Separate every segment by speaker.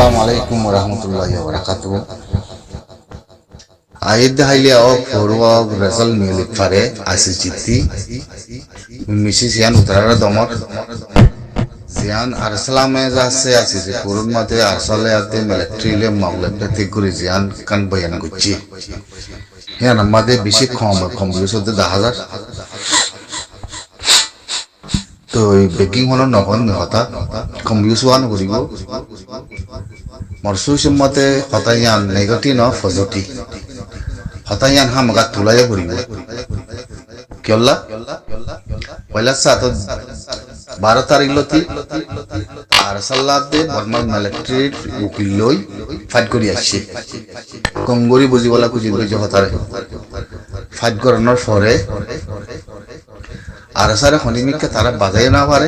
Speaker 1: Assalamualaikum warahmatullahi wabarakatuh. Ayat halia o forwa result milik fare asijiti misi sian utara domor sian arsalame jase asije purun mate arsale ate military le magle pete guri sian kan bayan gucci ya namade bishi khom yusode 10000 তো baking হলো নকন হতা কম use one করিব মরসুসের মতে হতাইয়ান negative ন positive হতাইয়ান হামগা তুলাইয়া করিব কেলা পয়লা সাত 12 তারিখ লতি আর সাল্লাতে বর্মাল মিলিটারি উকিল লই ফাইট করি আসছে কঙ্গরি বুঝিবলা কুজিব যে হতারে ফাইট করানোর পরে আর সারে খনিমিকে তারা বাজাই না পারে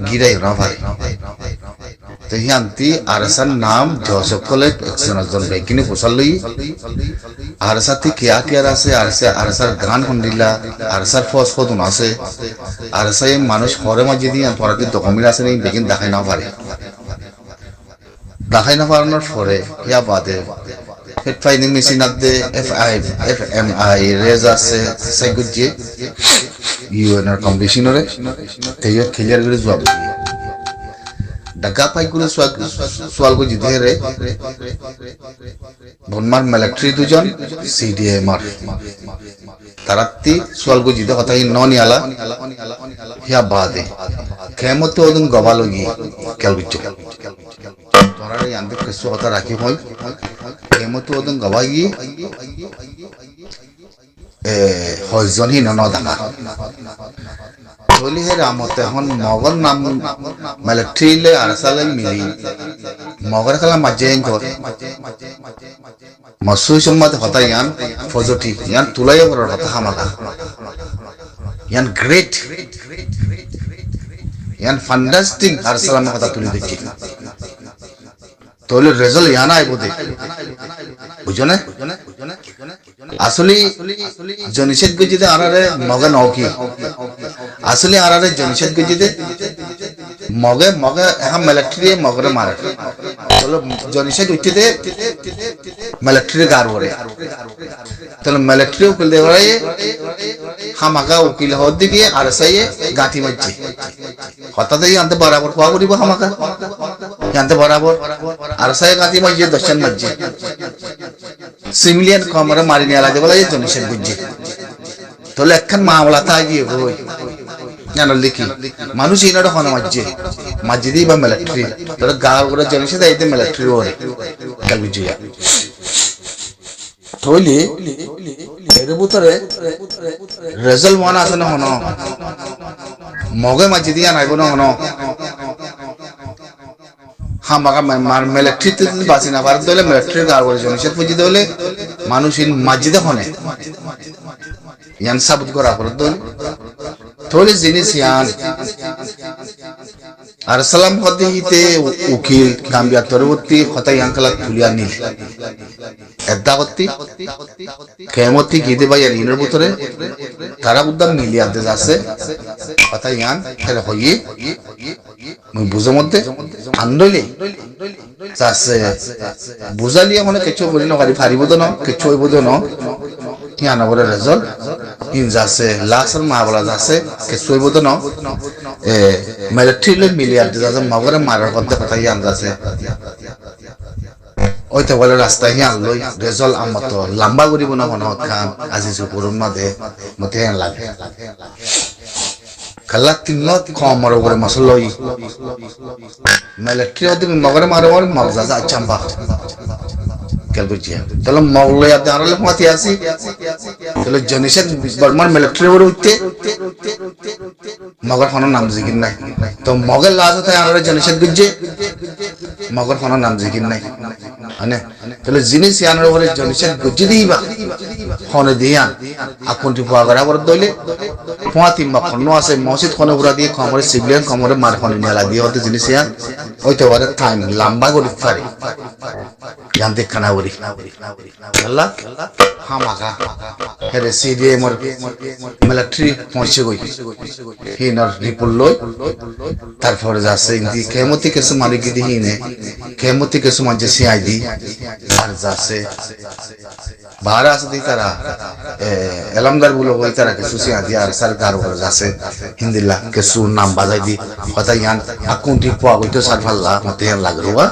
Speaker 1: গিরাই না পারে তো হিয়ান্তি আরসার নাম জসকলে একজন বেকিনি পোসাল লই আরসাতে কিয়া কিয়া আছে আরসার গান খন্ডিলা আরসার ফস ফদুন আছে আরসাই মানুষ হরে মাঝে দিয়ে পরাতে দকমিল আছে নেই বেকিন দেখাই না পারে দেখাই না পারানোর পরে ইয়া বাদে ফেট ফাইনিং মেশিন আছে FMI রেজ আছে সেগুজি ইউএনআর কম্পিটিশনরে তেয় ক্লিয়ার করে জবাব ঢাকা পাই করে সোয়াল কো জিতে রে বনমার মিলিটারি দুজন সিডিএমআর তারাতি সোয়াল কো জিতে কথা ননি আলা হিয়া বাদে কেমত ওদন গবালগি কেলবিচ তোরারে আন্দে কেসো কথা রাখি হই কেমত ওদন গবাগি হয়জনহি ননদাঙা চলি হে রামতে এখন মগর নাম মিলিটারিলে আরসালে মিলি মগর খেলা মাঝে ঘর মসুই সম্মত হতা ইয়ান পজিটিভ ইয়ান তুলাইয়া বড় হতা হামাকা ইয়ান গ্রেট ইয়ান ফ্যান্টাস্টিক আরসালাম হতা তুলি দেখি তোলে রেজাল্ট ইয়ানা আইবো দে বুঝো না আসলে জনিষেধ গজিতে আরারে মগে নকি আসলে আরারে জনিষেধ গজিতে মগে এখন মিলিটারি মগরে মারে চলো জনিষেধ উঠিতে মিলিটারি গার ওরে তাহলে মিলিটারি উকিল দেওয়াই হামাকা উকিল হওয়ার দিকে আর সাইয়ে গাঁথি মারছে হঠাৎ আনতে বরাবর কোয়া করিব হামাকা জানতে বরাবর আর সাইয়ে গাঁথি মারছে 10 জন মারছে সিমিলিয়ান কমরে মারি নিয়ে লাগে বলে জনিষেধ বুঝছে তাহলে একখান মামলা থাকিয়ে হই জানো লিখি মানুষ ইনারা হন মাঝে দিয়ে বা মিলিটারি তোরা গাঁও করে জনিষেধ আইতে মিলিটারি ওরে কাল বুঝিয়া তৈলি এর ভিতরে রেজাল্ট মনে আছে না হন মগে মাঝে দিয়ে নাইব না হন হামাকা মিলিটারিতে বাঁচি না পারে তাহলে মিলিটারি গাঁও করে জনিষেধ বুঝিতে হলে মানুষ মাঝিদে হনে ইয়ান সাবুত করা করে তাহলে জিনিস ইয়ান আরসালাম হদিতে উকিল গাম্বিয়া তরবর্তী হতা ইয়ানকালা তুলিয়া নিল এদা করতি কেমতি গিদে বা ইয়ার ভিতরে তারা উদ্দাম মিলিয়া দে যাচ্ছে হতা ইয়ান ফেলে হইয়ে মুই বুঝো মধ্যে আন্দোলে যাচ্ছে বুঝালিয়া মানে কিছু বলি নকারি ফারিব তো ন কিছু হইব তো ন ইয়ান বলে রেজাল্ট ইন যাচ্ছে লাস্ট মা বলা যাচ্ছে কিছু হইব তো ন মিলিটারি মিলিয়া দে যাচ্ছে মগরে মারার কথা ইয়ান যাচ্ছে ওইতে বলে রাস্তায় হিয়ান লই রেজাল্ট আমার তো লম্বা করিব না মনে খান আজি সুপুরুন মাঝে মতে লাগে কালা তিনত কমর উপরে মসলই মিলিটারি হতে মগরে মারবার মগজা যা চাম্বা কেল বুঝিয়া তাহলে মগলে আতে আরলে মাতি আসি তাহলে জনিষেধ বর্মার মিলিটারি ওর উঠতে মগর কোনো নাম জিকির নাই তো মগের লাজ হতে আরলে জনিষেধ বুঝছে মগর কোনো নাম জিকির নাই মানে তাহলে জিনিস ইয়ানোর উপরে জনিষেধ বুঝি দিবা হনে দিয়া আকন্তি পোয়া করা করে দইলে পোয়া তিনবা খন্ন আছে মসজিদ খনে পুরা দিয়ে কমরে সিভিলিয়ান কমরে মার খনে নেলা দিয়ে হতে জিনিস ইয়ান ওইতে পারে টাইম লম্বা করে পারে ইয়ান দেখানা করি আল্লাহ হামাকা হেরে CDM এর মিলিটারি পৌঁছে গই হিনার রিপোর্ট লই তারপরে যাচ্ছে ইন্দি কেমতি কিছু মালিক দি হিনে কেমতি কিছু মাঝে CID আর যাচ্ছে বাহার আছে দি তারা এলামদার বলে হই তারা কিছু CID আর সরকার বলে যাচ্ছে হিন্দিলা কিছু নাম বাজাই দি কথা ইয়ান আকুন্টি পাওয়া হইতো সারফাল্লা মতে ইয়ান লাগরুয়া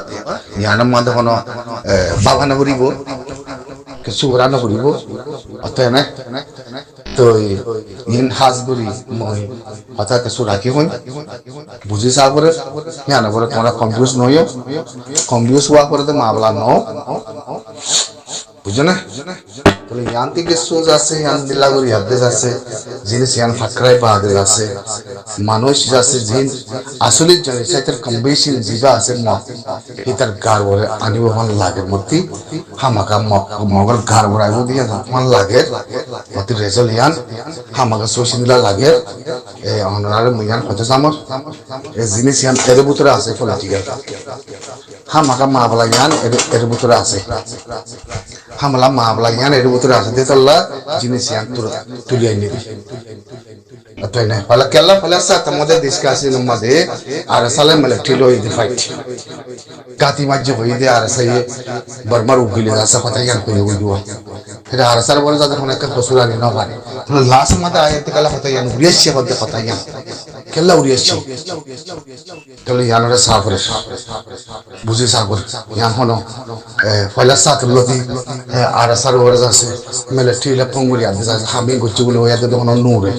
Speaker 1: ইয়ান মধ্যে কোনো বাগানা করিব কিছু রান্না করিব অতএব না তো ইন হাজগুড়ি মই কথা কিছু রাখি হই বুঝি সাগরে ইয়ান পরে তোমরা কনফিউজ নইও কনফিউজ হওয়া পরে তো মামলা ন বুঝো না তাহলে ইয়ান থেকে সোজ আছে ইয়ান দিলাগুড়ি হাদ্দেশ আছে জিনিস ইয়ান ফাকরাই পাহাড়ে আছে মানুষ আছে জিন আসলে জনসাইতের কম্বিনেশন জিবা আছে এটার গার বলে আনিব ভাল লাগে মতি হামাকা মগর গার বড়াইব দিয়া ভাল লাগে মতি রেজাল্ট ইয়ান হামাকা সোশিন্দলা লাগে এই অনারে মুয়ান হতে সামর এই জিনিস ইয়ান এর ভিতরে আছে পলিটিক্যাল হামাকা মাবলা ইয়ান এর ভিতরে আছে হামলা মাবলা ইয়ান এর ভিতরে আছে দেতাল্লা জিনিস ইয়ান তুলিয়ে নিবি তাই না ফলে কেলা ফলে সাথে মধ্যে ডিসকাশন মধ্যে আর সালে মিলিটারি লো ইদি ফাইট কাতি মাঝে হই দে আর সাই বর্মার উকিলে আছে কথা ইয়ান কই হইও फिर हर सर बोले जाते होने का कसूरा नहीं ना पारे लास्ट मत आए तो कल होता यान उरियस्य होते होता यान केला उरियस्य कल यान रे साफर बुझे सागर यान होनो पहला साथ लोती आर सर बोले जासे मिलिट्री ले पंगुली आदि जासे हमें कुछ बोले होया तो होनो नूरे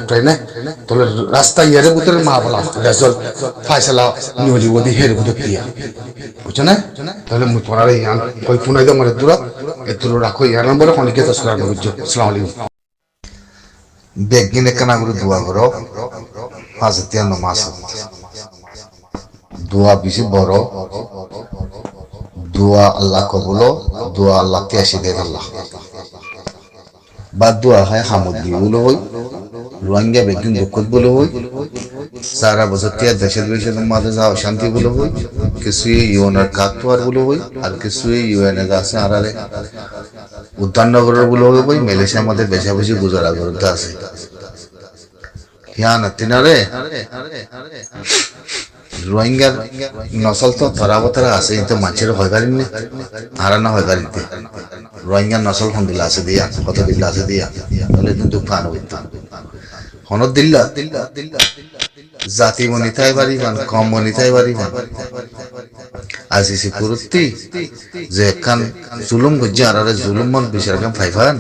Speaker 1: ट्रेन तो रास्ता येरे बुतर मावला रेजल्ट फैसला न्यूली वो दी हेर बुत किया বুঝছ না তাহলে মুই পড়ারে ইয়ান কই পুনাই দে মরে দূর এতুলো রাখো ইয়ার নম্বরে কোনকে তো সুরা বুঝছো আসসালামু আলাইকুম বেগিনে কানা গুরু দোয়া করো ফাজতিয়া নামাজ দোয়া বেশি বড় দোয়া আল্লাহ কবুল দোয়া আল্লাহ কে আসি দে আল্লাহ বাদ দোয়া হয় হামদি বলো হই রোহিঙ্গা বেগিন দুঃখত বলো হই সারা বছর তিয়া দেশের দেশের মাঝে যাও শান্তি বলো হই কিছু ইউএনের কাকটোয়ার বলো হই আর কিছু ইউএনের আছে আরারে উদ্যাননগরের বলো হই মালয়েশিয়ার মধ্যে বেশা বেশি গুজরা করতে আছে ইয়ান তিনারে রোহিঙ্গার নসল তো ধরাবতরা আছে কিন্তু মানুষের হয় পারিনি হারানো হয় পারিতে রোহিঙ্গার নসল কোন দিলা আছে দিয়া কত দিল্লা আছে দিয়া তাহলে কিন্তু ফান হইতো হনদ দিল্লা জাতি মনিতাই পারিবান কম মনিতাই পারিবান আজিসি কুরুত্তি যে কান জুলুম গজ্জা আরে জুলুম মন বিচার কাম ফাইফান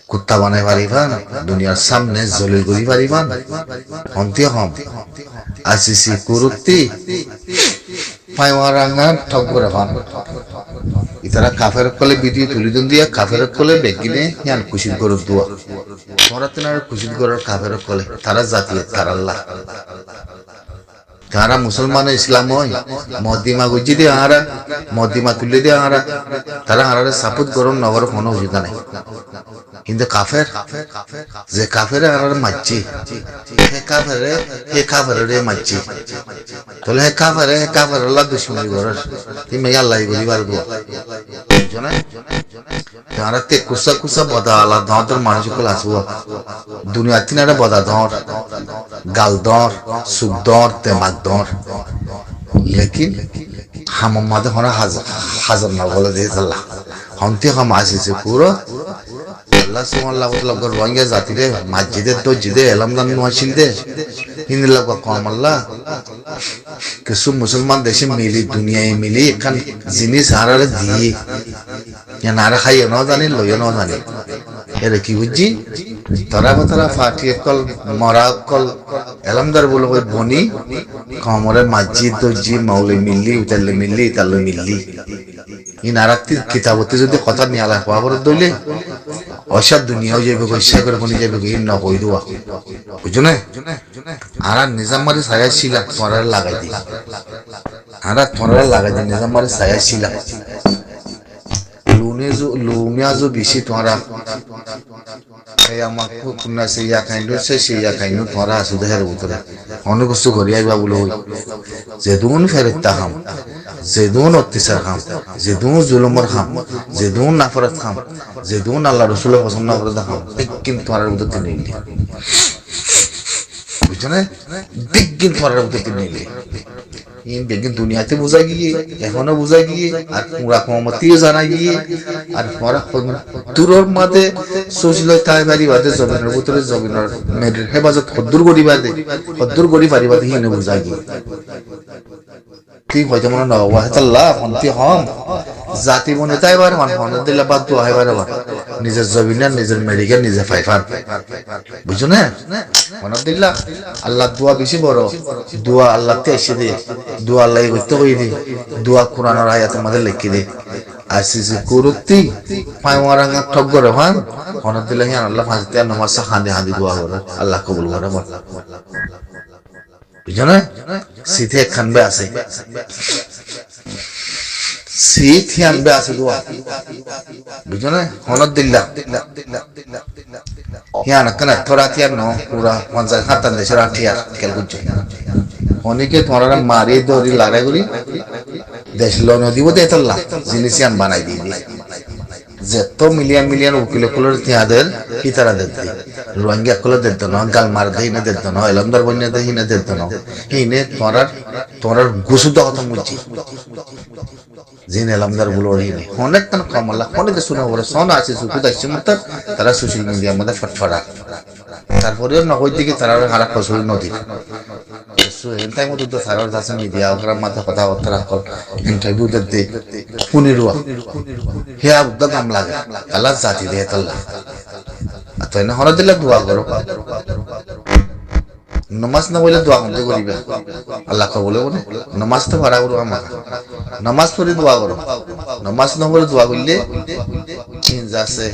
Speaker 1: কুত্তা বানাই পারিবান দুনিয়ার সামনে জলিল করি পারিবান অন্তে হম আজিসি কুরুত্তি পাইওয়ারাঙ্গা ঠক করে ফান ইতারা কাফের কলে ভিডিও তুলি দেন দিয়া কাফের কলে বেগিনে ইয়ান কুশিদ করে দুয়া তোরাতেনার কুশিদ করার কাফের কলে তারা জাতীয় তারা আল্লাহ তারা মুসলমান ইসলাম হয় মদিমা গুজি দিয়ে আরা মদিমা তুলে দিয়ে আরা তারা আরারে সাপোর্ট গরম নগর কোনো অসুবিধা নাই কিন্তু কাফের যে কাফেরে আরারে মারছি হে কাফেরে মারছি তাহলে হে কাফের আল্লাহ দুশ্মনী করার তুমি আল্লাহ বলি বার দোয়া জানা তারা তে কুসা কুসা বদা আলা দাঁতের মানুষগুলো আসবো দুনিয়া তিনারা বদা দর গাল দর সুখ দর তেমাক দর लेकिन हम मद होना हाजर ना बोले दे अल्लाह हमते हम आसी से पूरा अल्लाह सुबहान अल्लाह मतलब अगर रोहिंग्या जाति रे मस्जिद तो जिदे अलमदान नवाशिल दे इन लोग का काम अल्लाह कि सब मुसलमान देश मिली दुनिया मिली kan जिनिस हारा दी या नारा खाई ना जाने लो या ना जाने এর কি বুঝি তারা ফাটি কল মরা কল এলামদার বলে ওই বনি কমরে মসজিদ তো জি মাওলি মিল্লি উতালে মিল্লি তালে মিল্লি ইন আরাতি কিতাবতে যদি কথা নিয়ে আলা পাবর দইলে অসাদ দুনিয়াও যাবে কইসা করে বনি যাবে ইন না কই দুয়া বুঝছো না আর নিজাম মারি ছায়া ছিল তোরা লাগাই দি আর তোরা লাগাই দি নিজাম মারি ছায়া ছিল লুমিয়াজো বেশি তোরা এই আমাকে কুন্না সে ইয়া কাইনো তোরা আসুদে হের উতরে অনেক কিছু করি আইবা বলে হই যে দুন ফেরত তাহাম যেদুন অত্যাচার খাম, যেদুন জুলুমর খাম, যেদুন নাফরত খাম, যেদুন আল্লাহ রসুলের পছন্দ করে খাম, কিন্তু তোমার মধ্যে তিনি বুঝছো না? বিজ্ঞান তোমার মধ্যে তিনি বিজ্ঞান দুনিয়াতে বোঝা গিয়ে, এখনো বোঝা গিয়ে, আর পুরা কমতিও জানা গিয়ে, আর পরা দূরের মাঝে সুশীল তাই পারি বাদে জমিনের ভিতরে জমিনের মেয়ের হেফাজত হদ্দুর করি বাদে, হদ্দুর করি পারি বাদে হিনে বোঝা গিয়ে তুই হয়তো মনে নওয়াল্লাহ অন্তি হম জাতি মনে তাই বার মান হন দিলে বাদ দোয়া হয় বার নিজের জমিনের নিজের মেডিকেল নিজে ফাইফার বুঝছো না? মনে দিল্লা আল্লাহ দোয়া বেশি বড়, দোয়া আল্লাহতে এসে দে, দোয়া আল্লাহ করতে কই দে, দোয়া কোরআনের আয়াত আমাদের লিখে দে। আসিসি কুরুতি পায়মারা ঠক করে হান হন দিলে হিয়ান আল্লাহ ফাঁসতে নামাজ হাঁদি হাঁদি দোয়া করে আল্লাহ কবুল করে বল বুঝছো না? সিথে খানবে আছে শীত আনবে আছে দোয়া বুঝছো না? হনদ দিল্লা হিয়ান কানা থোড়া তিয়ার ন পুরা 50 দেশের আঠিয়ার কেল বুঝছো অনেকে তোমার মারি দৌড়ি লাগাই করি দেশ লোন দিব দে তোল্লা জিনিস আন বানাই দিয়ে যত মিলিয়ন মিলিয়ন উকিল কুলোর তিয়াদের হিতারা দিতে রোহিঙ্গা কুলো দিত না গাল মার দেই না দিত না এলমদার বন্যা দেই না দিত না হিনে তোরার গুসুদ কথা মুচি জিন এলমদার গুলোর হিনে অনেক কান কমলা অনেক শুনে বলে সোন আছে সুকুদ আছে মত তারা সোশ্যাল মিডিয়ার মধ্যে ফটফড়া তারপরে নগদ দিকে তারা হারা ফসল নদী এনটাই মতো তো সারার দাসে মিডিয়া ওকরা মাথা কথা বার্তা কল ইন্টারভিউ দিতে পুনিরুয়া হিয়া উদ্যোগ কাম লাগে আল্লাহ জাতি দে তাল্লাহ তো এনে হন দিলে দোয়া করো নমাজ না বলে দোয়া করতে করিবে আল্লাহ কবুল বলে নমাজ তো পড়া করো আমাকে নমাজ পড়ে দোয়া করো নমাজ না বলে দোয়া করলে আছে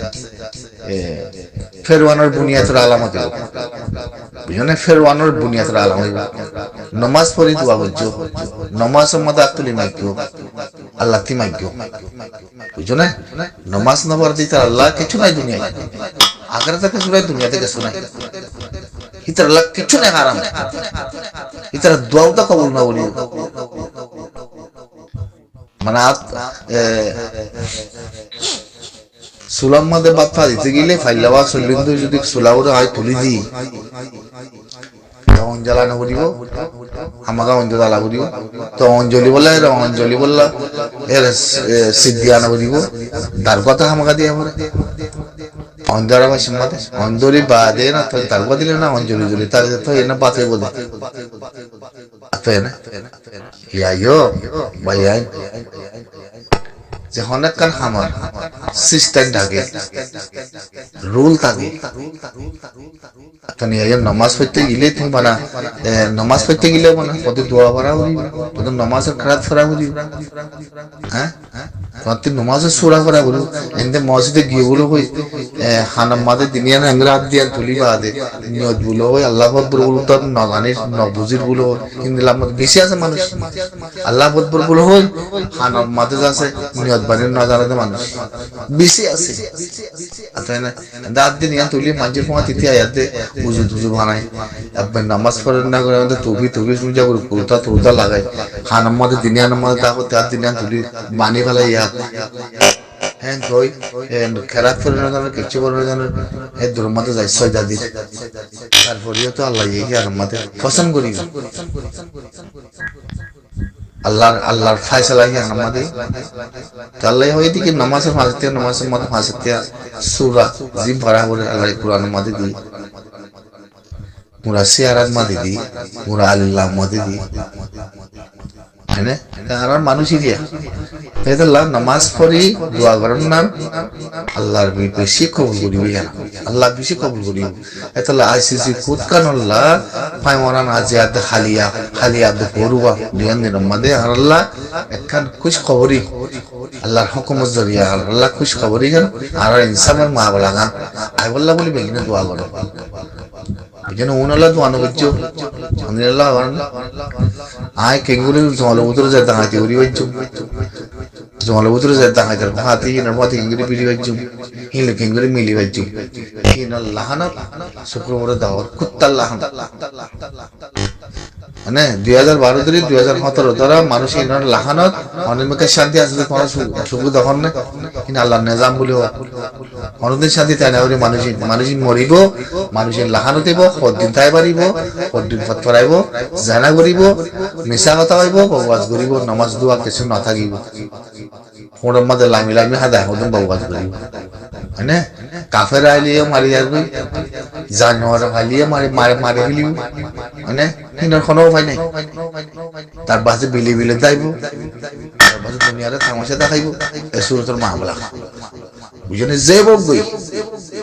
Speaker 1: ফেরওয়ানোর বুনিয়াতের আলামত বুঝো না? ফেরওয়ানোর বুনিয়াতের আলামত নমাজ পড়ে দোয়া করছো নমাজের মধ্যে আত্মলি মাইক্য আল্লাহ তি মাইক্য বুঝো না? নমাজ না পড়ে দিতে আল্লাহ কিছু নাই দুনিয়ায় আগে থেকে শুনাই দুনিয়াতে কিছু নাই ইতার আল্লাহ কিছু নাই হারাম ইতার দোয়াও তো কবুল না বলি মানে সুলাম মাদে বাপ্পা দিতে গেলে ফাইলাবা চল্লিন্দু যদি সুলাউরে হয় তুলি দি অঞ্জলা না বলিব আমাকে অঞ্জলা বলিব তো অঞ্জলি বললা এর অঞ্জলি বললা এর সিদ্ধিয়া না বলিব তার কথা আমাকে দিয়ে পরে অঞ্জলা ভাষা মাদে অঞ্জলি বাদে না তো তার কথা দিলে না অঞ্জলি জলি তার তো এনা পাতে বলে তো এনা ইয়ায়ো ভাইয়াই যে অনেক কান খামার সিস্টেম থাকে রুল থাকে তখন এই নামাজ পড়তে গেলে তুমি বানা নামাজ পড়তে গেলে বানা কত দোয়া পড়া হই কত নামাজের খারাপ পড়া হই হ্যাঁ কত নামাজের সূরা পড়া বলো এন্ডে মসজিদে গিয়ে বলো কই হানাম মাদে দুনিয়া না ইংরাজ দিয়া তুলি বাদে নিয়ত বলো ওই আল্লাহ আকবার বলো তো না জানিস না বুঝির বলো কিন্তু লামত বেশি আছে মানুষ আল্লাহ আকবার বলো হই হানাম মাদে আছে নিয়ত বানে না জানাতে মানুষ বেশি আছে তাই না দাঁত দিন ইয়া তুলি মাঝে ফোঁয়া তিথি আয়াতে উজু টুজু বানায় আপনি নামাজ পড়েন না করে আমাদের টুপি শুনছে কুর্তা লাগায় হানাম মাদে দিনিয়া নামাজ তাকে তার দিনিয়া তুলি বানি ফেলাই ইয়া হ্যাঁ কই খেরাত করে না জানো কিচ্ছু করে না জানো এই দুর্মাতে যাই সয়দা দি তারপরেও তো আল্লাহ এই আর মাতে পছন্দ করি আল্লাহর ফায়সালা কি আমাদের আল্লাহ হয় দিকে নামাজের মধ্যে ফাঁসতে সূরা জিম ভরা করে আল্লাহ কোরআনের মধ্যে দি পুরা সিয়ারাত মধ্যে দি পুরা আল্লাহ মধ্যে দি হ্যাঁ আর মানুষই দিয়া আল্লাহ নামাজ পড়ি দোয়া করেন না আল্লাহর বেশি কবুল করিবে আল্লাহ বেশি কবুল করিবে এতলা আইসিসি কুতকানুল্লাহ পায়মরান আজিয়াত খালিয়া বরুয়া দিয়ানের মধ্যে আল্লাহ একখান খুশ খবরই আল্লাহর হুকুমের জরিয়া আল্লাহ খুশ খবরই আর ইনসানের মা বলা গান আই বললা বলি বেগিনে দোয়া করো যেন উনাল্লাহ দোয়া নবজ্জ আলহামদুলিল্লাহ আয় কেঙ্গুরি জলবুতরে যায় দাঁড়াতে উড়ি বাজ্য জলবুতরে যায় দাঁড়াতে হাতে হিনার মাথে কেঙ্গুরি পিড়ি বাজ্য হিলে কেঙ্গুরি মিলি বাজ্য হিনার লাহানা শুক্রবারে দাওয়ার কুত্তার লাহানা মানে 2012 ধরে 2017 ধরা মানুষ ইনার লাহানত অনেক শান্তি আসলে তোমার সুখ তখন না কিন্তু আল্লাহর নিজাম বলেও অনেকদিন শান্তি তাই না মানুষ মরিব মানুষের লাহানো দেব কদিন তাই পারিব কদিন পথ ফরাইব জানা করিব মিশা কথা হইব বকবাস করিব নমাজ দোয়া কিছু না থাকিব ওর মধ্যে লামি লামি হাদা হদম বকবাস করিব হ্যাঁ কাফের আইলিয়ে মারি আসবে জানোয়ার আইলিয়ে মারি ফেলিব হ্যাঁ হিনার কোনো উপায় নাই তার বাসে বিলি বিলে যাইব তার বাসে দুনিয়ারে তামাশা দেখাইব এই সুরতের মামলা বুঝলেন যে বকবই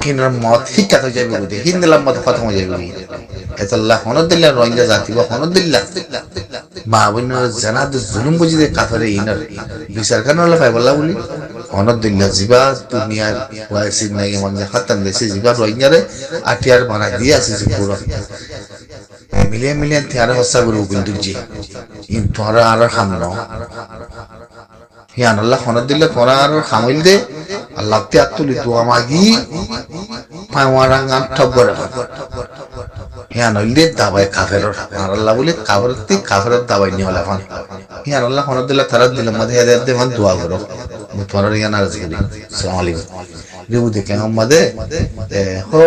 Speaker 1: হিনার মত শিক্ষা হয়ে যাইব বুঝে হিন্দিলাম মত খতম হয়ে যাইব এত আল্লাহ হনদুল্লাহ রোহিঙ্গা জাতি বা হনদুল্লাহ মা বোনের জানাত জুলুম বুঝি দে কাফেরে ইনার বিচার কেন হলে পাই বললা বলি হনদুল্লাহ জিবা দুনিয়ার ওয়াইসিন নাই মনে খতম দেশে জিবা রোহিঙ্গারে আটিয়ার বানা দিয়ে আছে যে পুরো মিলিয়ন থিয়ারে হসা গুরু কিন্তু জি ইন তোরা আর হামন হিয়ান আল্লাহ হনদুল্লাহ তোরা আর হামিল দে আল্লাহ তে আতুলি দোয়া মাগি পাওয়ারাং আটবর হিয়ান হইলে দাবাই কাফেরর আর আল্লাহ বলে কাফেরের দাবাই নি হলা ফান হিয়ান আল্লাহ হনদুল্লাহ তারা দিল মধ্যে হেদায়েত দে মান দোয়া করো তোরা ইয়ান আর জিগি আসসালামু আলাইকুম রিবু দেখে আমাদের হো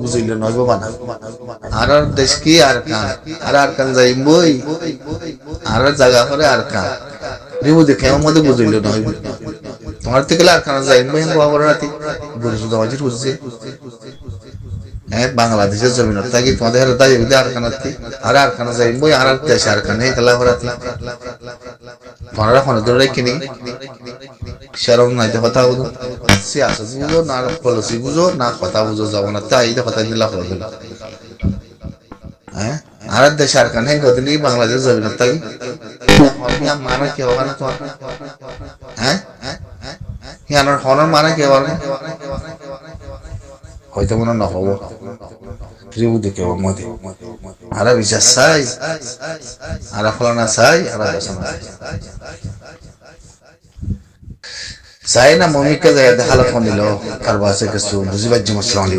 Speaker 1: বুঝিল নইব বানা আর দেশ কি আর কান যাইবই আর জায়গা করে আর কান রিবু দেখে আমাদের বুঝিল নইব তোমার থেকে আর কান যাইবই বাবার রাতি গুরু সুদামাজির বুঝছে বাংলাদেশের জমিন থাকি তোমাদের দায় আর কানাতি আর কানা যাইবই আর দেশ আর কানে খেলা করাতি তোমরা ফোন ধরে কিনি শরম নাই তো কথা বুঝো সিয়াসত বুঝো না পলিসি বুঝো না কথা বুঝো যাবো না তাই তো কথা দিলা হলো আর দেশ আর কানে কদিনই বাংলাদেশ জমিন থাকি মানে কি হবে না তোমার ইয়ানোর হনর মানে কি হবে হয়তো মনে না হবো রিবু দেখে মধ্যে আর বিচার চাই আর ফলানা চাই আর চাই না মমিকে যায় দেখালো ফোন দিল কারবার কিছু বুঝি পাচ্ছি মশলা